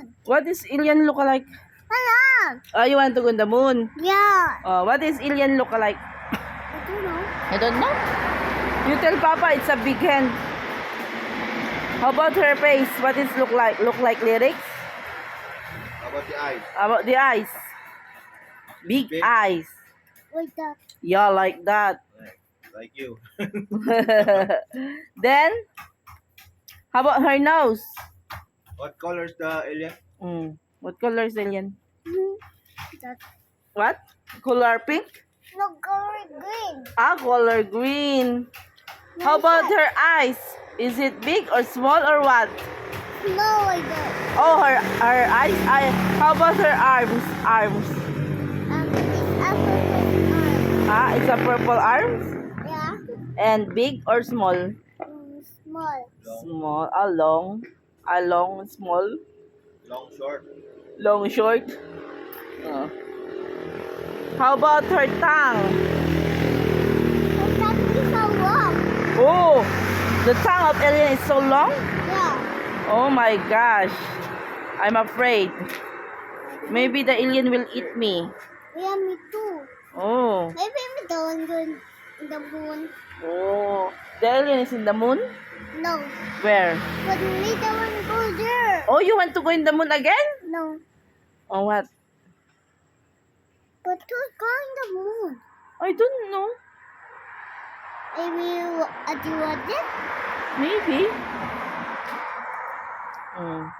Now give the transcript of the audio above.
moon. What is alien look like? Hello. Oh, you want to go in the moon? Yeah. Oh, what is alien look like? I don't know. I don't know. You tell Papa it's a big hand. How about her face? What is look like? Look like lyrics? How about the eyes? How about the eyes? Big Big. eyes. Like that. Yeah, like that. Like you. Then, how about her nose? What color is the alien? What color is alien? That. What? Color pink? No, color green. Ah, color green. How about her eyes? Is it big or small or what? No, like that. Oh, her eyes. How about her arms? Arms. It's after his arm. Ah, it's a purple arms. Yeah. And big or small? Small. Small. Long. Long, small. Long, short. Long, short. Oh. How about her tongue? But that is so long. Oh, the tongue of alien is so long. Yeah. Oh my gosh. I'm afraid. Maybe the alien will eat me. Yeah, me too. Oh. Maybe we don't go in the moon. Oh. The alien is in the moon? No. Where? But we don't want to go there. Oh, you want to go in the moon again? No. Oh, what? But who's going the moon? I don't know. Maybe do you want it? Maybe. Ah.